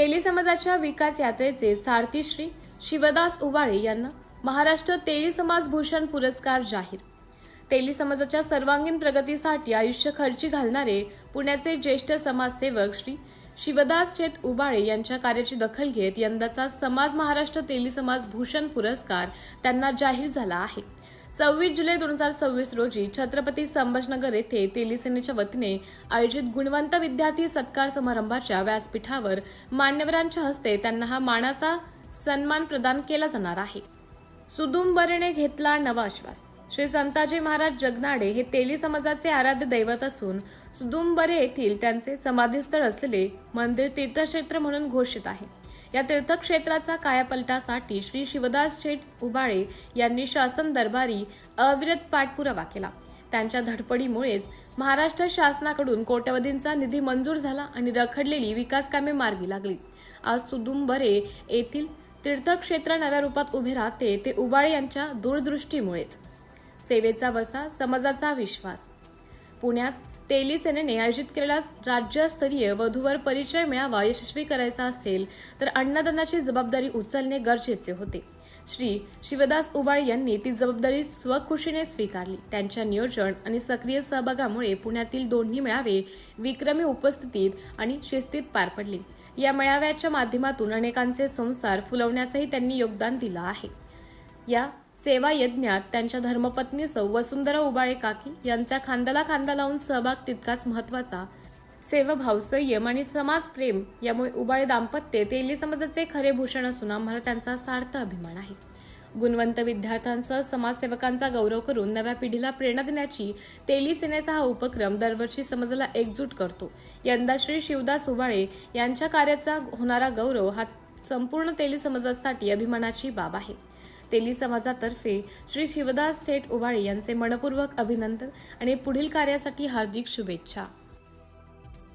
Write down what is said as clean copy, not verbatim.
तेली समाजाच्या विकास यात्रेचे सारथी श्री शिवदास उबाळे यांना महाराष्ट्र तेली समाज भूषण पुरस्कार जाहीर। तेली समाजाच्या सर्वांगीण प्रगतीसाठी आयुष्य खर्ची घालणारे पुण्याचे ज्येष्ठ समाजसेवक श्री शिवदास शेठ उबाळे यांच्या कार्याची दखल घेत यंदाचा समाज महाराष्ट्र तेली समाज भूषण पुरस्कार त्यांना जाहीर झाला आहे। 26 जुलै 2026 रोजी छत्रपती संभाजीनगर येथे तेली सेनेच्या वतीने आयोजित गुणवंत विद्यार्थी सत्कार समारंभाच्या व्यासपीठावर मान्यवरांच्या हस्ते त्यांना हा मानाचा सन्मान प्रदान केला जाणार आहे। सुदुंबरेने घेतला नवा श्वास। श्री संताजी महाराज जगनाडे हे तेली समाजाचे आराध्य दैवत असून सुदुंबरे येथील त्यांचे समाधीस्थळ असलेले मंदिर तीर्थक्षेत्र म्हणून घोषित आहे। या तीर्थक्षेत्राचा कायापलटासाठी श्री शिवदास शेठ उबाळे यांनी शासन दरबारी अविरत पाठपुरावा केला। त्यांच्या धडपडीमुळेच महाराष्ट्र शासनाकडून कोट्यवधींचा निधी मंजूर झाला आणि रखडलेली विकास कामे मार्गी लागली। आज सुदुंबरे येथील तीर्थक्षेत्र नव्या रूपात उभे राहते ते उबाळे यांच्या दूरदृष्टीमुळेच। सेवेचा वसा, समाजाचा विश्वास। पुण्यात तेली सेनेने आयोजित केलेला राज्यस्तरीय वधूवर परिचय मेळावा यशस्वी करायचा असेल तर अन्नदानाची जबाबदारी उचलणे गरजेचे होते। श्री शिवदास उबाळे यांनी ती जबाबदारी स्वखुशीने स्वीकारली। त्यांच्या नियोजन आणि सक्रिय सहभागामुळे पुण्यातील दोन्ही मेळावे विक्रमी उपस्थितीत आणि शिस्तीत पार पडले। या मेळाव्याच्या माध्यमातून अनेकांचे संसार फुलवण्यासही त्यांनी योगदान दिलं आहे। या सेवा यज्ञात त्यांच्या धर्मपत्नी सौ वसुंधरा उबाळे काकी यांचा खांद्याला खांदा लावून सहभाग तितकाच महत्त्वाचा। सेवाभाव, संयम आणि समाजप्रेम यामुळे उबाळे दाम्पत्य तेली समाजाचे खरे भूषण असून आम्हाला त्यांचा सार्थ अभिमान आहे। गुणवंत विद्यार्थ्यांसह समाजसेवकांचा गौरव करून नव्या पिढीला प्रेरणा देण्याची तेली सेनेचा हा उपक्रम दरवर्षी समाजाला एकजूट करतो। यंदा श्री शिवदास उबाळे यांच्या कार्याचा होणारा गौरव हा संपूर्ण तेली समाजासाठी अभिमानाची बाब आहे। तेली समाजातर्फे श्री शिवदास शेठ उबाळे यांचे मनपूर्वक अभिनंदन आणि पुढील कार्यासाठी हार्दिक शुभेच्छा।